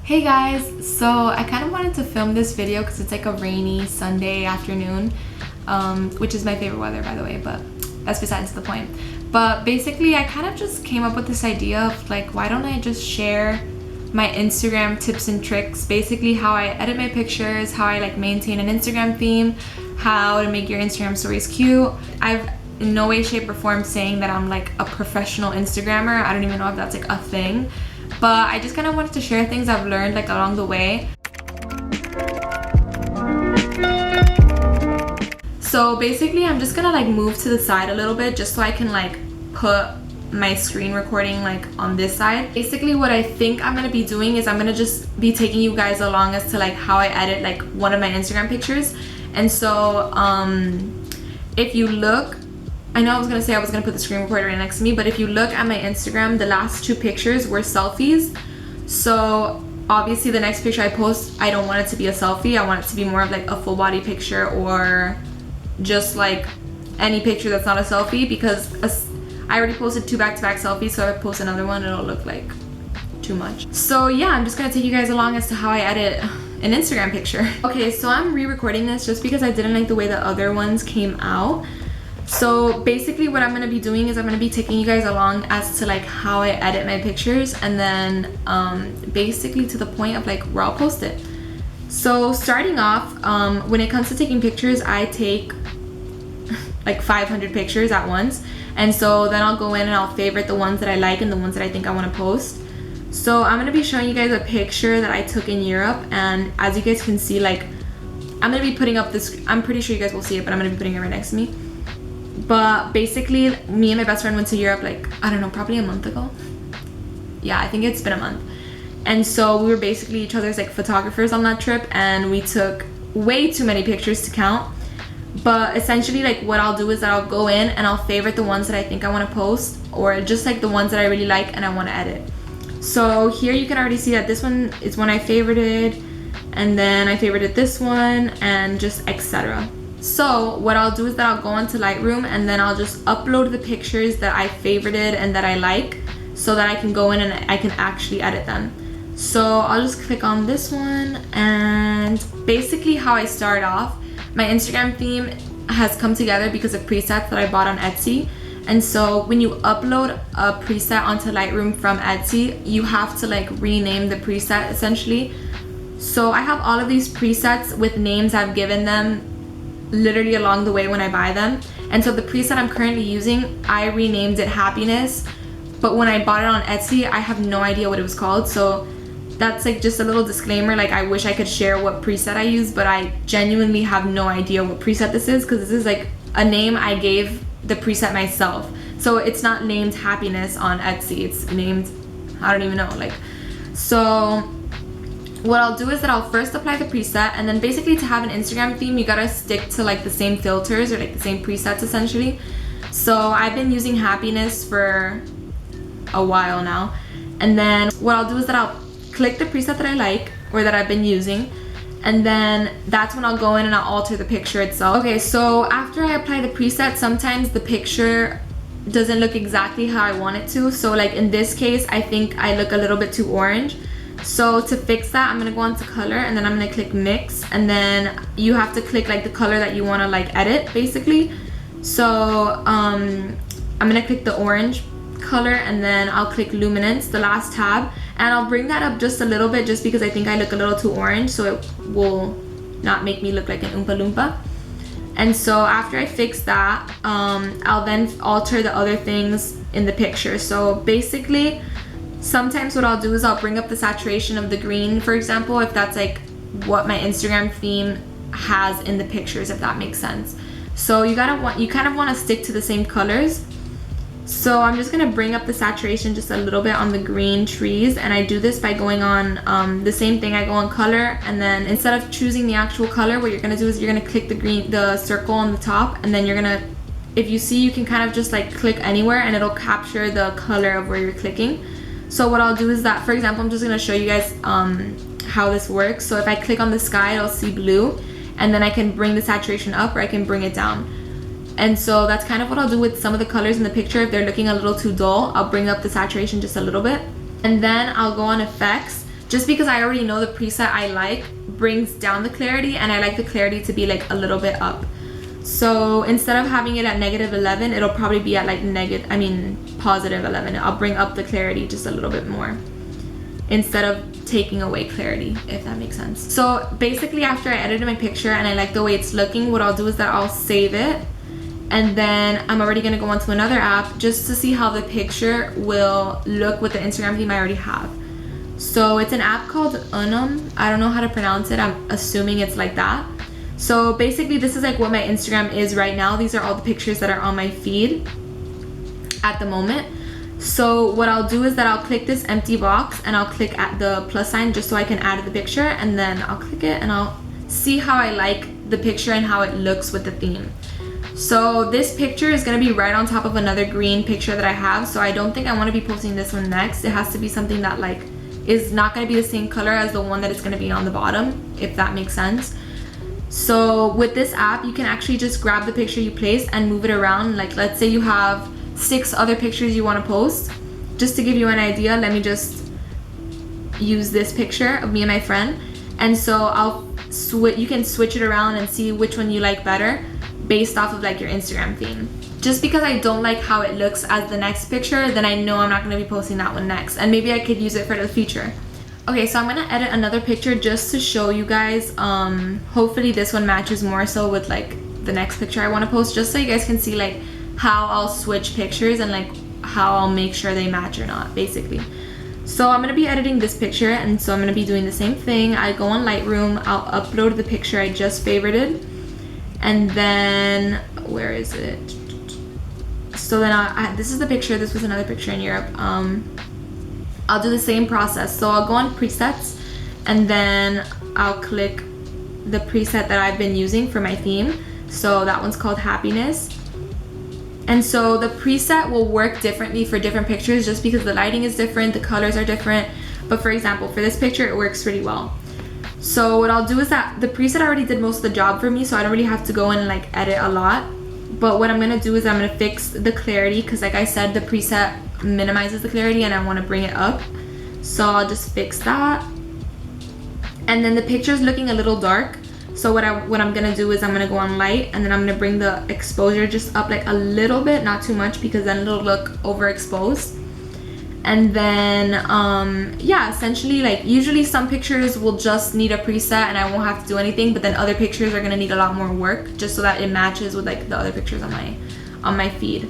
Hey guys, so I kind of wanted to film this video because it's like a rainy Sunday afternoon, which is my favorite weather by the way, but that's besides the point. But basically I kind of just came up with this idea of like, why don't I just share my Instagram tips and tricks, basically how I edit my pictures, how I like maintain an Instagram theme, how to make your Instagram stories cute. I've in no way, shape, or form saying that I'm like a professional Instagrammer. I don't even know if that's like a thing. But I just kind of wanted to share things I've learned like along the way. So basically I'm just gonna like move to the side a little bit just so I can like put my screen recording like on this side. Basically what I think I'm gonna be doing is I'm gonna just be taking you guys along as to like how I edit like one of my Instagram pictures. And so if you look, I know I was gonna put the screen recorder right next to me, but if you look at my Instagram, the last two pictures were selfies. So obviously the next picture I post, I don't want it to be a selfie. I want it to be more of like a full body picture or just like any picture that's not a selfie, because I already posted 2 back-to-back selfies, so if I post another one, it'll look like too much. So yeah, I'm just gonna take you guys along as to how I edit an Instagram picture. Okay, so I'm re-recording this just because I didn't like the way the other ones came out. So basically what I'm going to be doing is I'm going to be taking you guys along as to like how I edit my pictures, and then basically to the point of like where I'll post it. So starting off, when it comes to taking pictures, I take like 500 pictures at once, and so then I'll go in and I'll favorite the ones that I like and the ones that I think I want to post. So I'm going to be showing you guys a picture that I took in Europe, and as you guys can see, like I'm going to be putting up this, I'm pretty sure you guys will see it, but I'm going to be putting it right next to me. But basically me and my best friend went to Europe like, I don't know, probably a month ago. Yeah, I think it's been a month. And so we were basically each other's like photographers on that trip, and we took way too many pictures to count. But essentially like what I'll do is that I'll go in and I'll favorite the ones that I think I want to post, or just like the ones that I really like and I want to edit. So here you can already see that this one is one I favorited, and then I favorited this one, and just etc. So what I'll do is that I'll go into Lightroom and then I'll just upload the pictures that I favorited and that I like, so that I can go in and I can actually edit them. So I'll just click on this one, and basically how I start off, my Instagram theme has come together because of presets that I bought on Etsy. And so when you upload a preset onto Lightroom from Etsy, you have to like rename the preset essentially. So I have all of these presets with names I've given them literally along the way when I buy them. And so the preset I'm currently using, I renamed it Happiness, but when I bought it on Etsy, I have no idea what it was called. So that's like just a little disclaimer, like I wish I could share what preset I use, but I genuinely have no idea what preset this is, because this is like a name I gave the preset myself. So it's not named Happiness on Etsy, it's named, I don't even know, like. So what I'll do is that I'll first apply the preset, and then basically to have an Instagram theme, you gotta stick to like the same filters or like the same presets essentially. So I've been using Happiness for a while now. And then what I'll do is that I'll click the preset that I like or that I've been using, and then that's when I'll go in and I'll alter the picture itself. Okay, so after I apply the preset, sometimes the picture doesn't look exactly how I want it to. So like in this case, I think I look a little bit too orange. So to fix that, I'm gonna go into color, and then I'm gonna click mix, and then you have to click like the color that you wanna like edit basically. So I'm gonna click the orange color, and then I'll click luminance, the last tab, and I'll bring that up just a little bit just because I think I look a little too orange, so it will not make me look like an Oompa Loompa. And so after I fix that, I'll then alter the other things in the picture. So basically, sometimes what I'll do is I'll bring up the saturation of the green, for example, if that's like what my Instagram theme has in the pictures, if that makes sense. So you kind of want to stick to the same colors. So I'm just gonna bring up the saturation just a little bit on the green trees, and I do this by going on the same thing. I go on color, and then instead of choosing the actual color, what you're gonna do is you're gonna click the circle on the top, and then you're gonna, if you see, you can kind of just like click anywhere and it'll capture the color of where you're clicking. So what I'll do is that, for example, I'm just gonna show you guys how this works. So if I click on the sky, it'll see blue, and then I can bring the saturation up or I can bring it down. And so that's kind of what I'll do with some of the colors in the picture. If they're looking a little too dull, I'll bring up the saturation just a little bit. And then I'll go on effects. just because I already know the preset I like brings down the clarity, and I like the clarity to be like a little bit up. So instead of having it at -11, it'll probably be at like +11. I'll bring up the clarity just a little bit more instead of taking away clarity, if that makes sense. So basically, after I edited my picture and I like the way it's looking, what I'll do is that I'll save it, and then I'm already gonna go onto another app just to see how the picture will look with the Instagram theme I already have. So it's an app called I don't know how to pronounce it. I'm assuming it's like that. So basically, this is like what my Instagram is right now. These are all the pictures that are on my feed at the moment. So what I'll do is that I'll click this empty box and I'll click at the plus sign just so I can add the picture, and then I'll click it and I'll see how I like the picture and how it looks with the theme. So this picture is going to be right on top of another green picture that I have, so I don't think I want to be posting this one next. It has to be something that like is not going to be the same color as the one that is going to be on the bottom, if that makes sense. So with this app, you can actually just grab the picture you placed and move it around. Like, let's say you have 6 other pictures you want to post. Just to give you an idea, let me just use this picture of me and my friend, and so you can switch it around and see which one you like better based off of like your Instagram theme. Just because I don't like how it looks as the next picture, then I know I'm not going to be posting that one next, and maybe I could use it for the future. Okay, so I'm gonna edit another picture just to show you guys. Hopefully this one matches more so with like the next picture I want to post, just so you guys can see like how I'll switch pictures and like how I'll make sure they match or not, basically. So I'm gonna be editing this picture, and so I'm gonna be doing the same thing. I go on Lightroom, I'll upload the picture I just favorited, and then where is it? So then this is the picture. This was another picture in Europe. I'll do the same process. So I'll go on presets, and then I'll click the preset that I've been using for my theme. So that one's called happiness. And so the preset will work differently for different pictures just because the lighting is different, the colors are different. But for example, for this picture, it works pretty well. So what I'll do is that the preset already did most of the job for me, so I don't really have to go in and like edit a lot. But what I'm gonna do is I'm gonna fix the clarity, because like I said, the preset minimizes the clarity and I want to bring it up. So I'll just fix that. And then the picture is looking a little dark, so what I'm gonna do is I'm gonna go on light, and then I'm gonna bring the exposure just up like a little bit, not too much, because then it'll look overexposed. And then yeah, essentially, like usually some pictures will just need a preset and I won't have to do anything, but then other pictures are gonna need a lot more work just so that it matches with like the other pictures on my feed.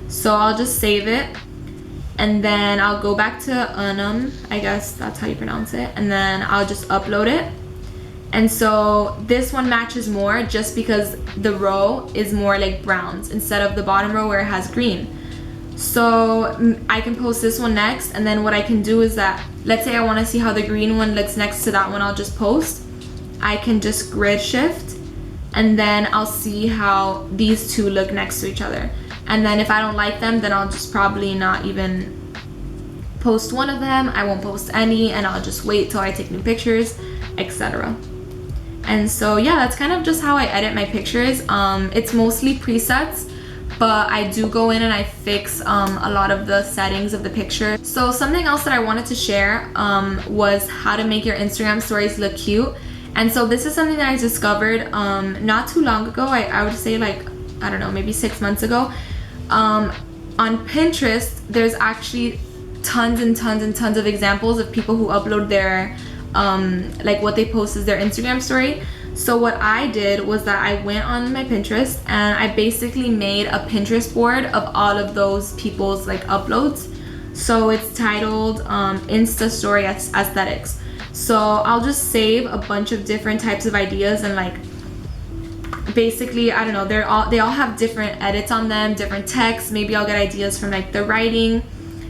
So I'll just save it, and then I'll go back to I guess that's how you pronounce it, and then I'll just upload it. And so this one matches more just because the row is more like browns instead of the bottom row where it has green. So I can post this one next, and then what I can do is that, let's say I want to see how the green one looks next to that one I'll just post. I can just grid shift, and then I'll see how these two look next to each other. And then if I don't like them, then I'll just probably not even post one of them. I won't post any, and I'll just wait till I take new pictures, etc. And so yeah, that's kind of just how I edit my pictures. It's mostly presets, but I do go in and I fix a lot of the settings of the picture. So something else that I wanted to share was how to make your Instagram stories look cute. And so this is something that I discovered not too long ago. I would say like, I don't know, maybe 6 months ago. On Pinterest, there's actually tons and tons and tons of examples of people who upload their like what they post as their Instagram story. So what I did was that I went on my Pinterest and I basically made a Pinterest board of all of those people's like uploads. So it's titled Insta Story Aesthetics. So I'll just save a bunch of different types of ideas, and like basically, I don't know, they all have different edits on them, different texts. Maybe I'll get ideas from like the writing.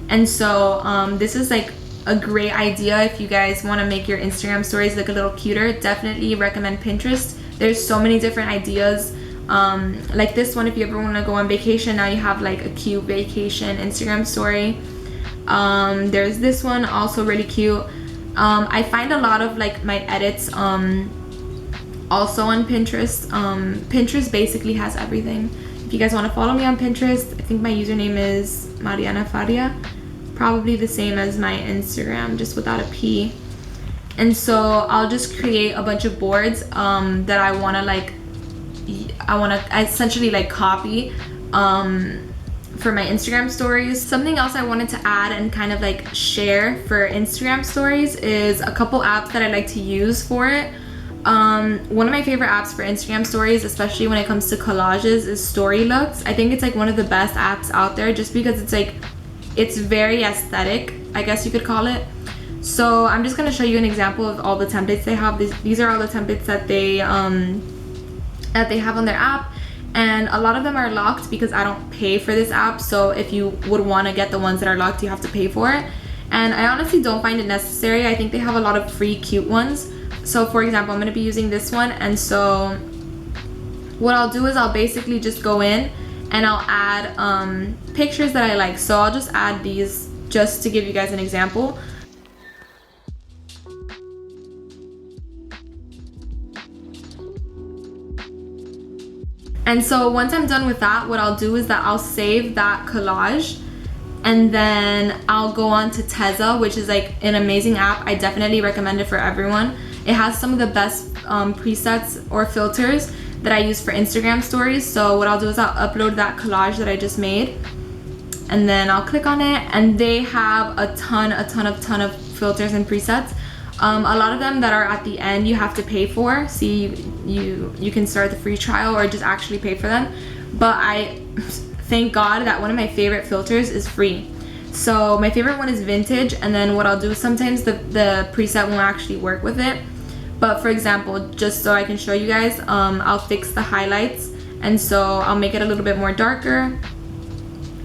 And so this is like a great idea if you guys want to make your Instagram stories look a little cuter. Definitely recommend Pinterest. There's so many different ideas. Like this one, if you ever want to go on vacation, now you have like a cute vacation Instagram story. There's this one, also really cute. I find a lot of like my edits also on Pinterest. Pinterest basically has everything. If you guys want to follow me on Pinterest, I think my username is Mariana Faria. Probably the same as my Instagram, just without a P. And so I'll just create a bunch of boards that I want to essentially like copy for my Instagram stories. Something else I wanted to add and kind of like share for Instagram stories is a couple apps that I like to use for it. One of my favorite apps for Instagram stories, especially when it comes to collages, is Storylooks. I think it's like one of the best apps out there just because it's very aesthetic, I guess you could call it. So I'm just going to show you an example of all the templates they have. These are all the templates that they have on their app. And a lot of them are locked because I don't pay for this app. So if you would want to get the ones that are locked, you have to pay for it. And I honestly don't find it necessary. I think they have a lot of free cute ones. So for example, I'm going to be using this one. And so what I'll do is I'll basically just go in and I'll add pictures that I like. So I'll just add these just to give you guys an example. And so once I'm done with that, what I'll do is that I'll save that collage, and then I'll go on to Tezza, which is like an amazing app. I definitely recommend it for everyone. It has some of the best presets or filters that I use for Instagram stories. So what I'll do is I'll upload that collage that I just made, and then I'll click on it, and they have a ton of filters and presets. A lot of them that are at the end you have to pay for. See, you can start the free trial or just actually pay for them. But I thank God that one of my favorite filters is free. So my favorite one is vintage, and then what I'll do is sometimes the preset won't actually work with it. But for example, just so I can show you guys, I'll fix the highlights, and so I'll make it a little bit more darker.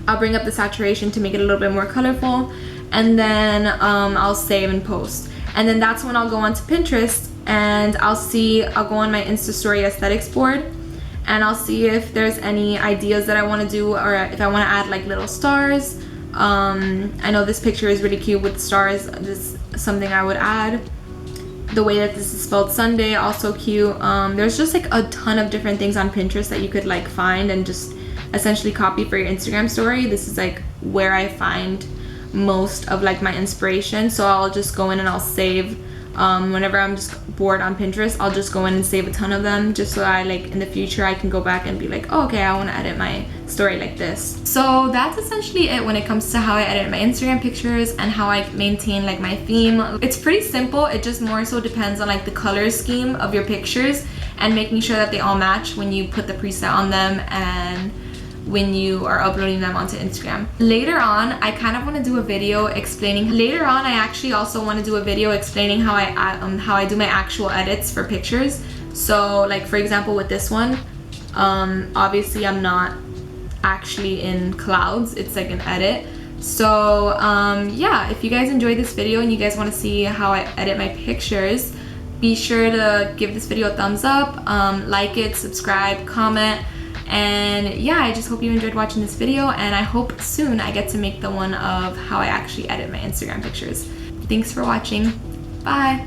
I'll bring up the saturation to make it a little bit more colorful, and then I'll save and post. And then that's when I'll go on to Pinterest, and I'll go on my Insta story aesthetics board, and I'll see if there's any ideas that I want to do, or if I want to add like little stars. I know this picture is really cute with stars. This is something I would add. The way that this is spelled Sunday, also cute. There's just like a ton of different things on Pinterest that you could like find and just essentially copy for your Instagram story. This is like where I find most of like my inspiration. So I'll just go in and I'll save whenever I'm just bored on Pinterest. I'll just go in and save a ton of them, just so I like in the future I can go back and be like, oh, okay, I want to edit my story like this. So that's essentially it when it comes to how I edit my Instagram pictures and how I maintain like my theme. It's pretty simple. It just more so depends on like the color scheme of your pictures and making sure that they all match when you put the preset on them and when you are uploading them onto Instagram. Later on, I kind of want to do a video explaining. Later on, I actually also want to do a video explaining how I do my actual edits for pictures. So, like for example, with this one, obviously I'm not actually in clouds. It's like an edit. So yeah, if you guys enjoyed this video and you guys want to see how I edit my pictures, be sure to give this video a thumbs up, like it, subscribe, comment. And yeah, I just hope you enjoyed watching this video, and I hope soon I get to make the one of how I actually edit my Instagram pictures. Thanks for watching. Bye.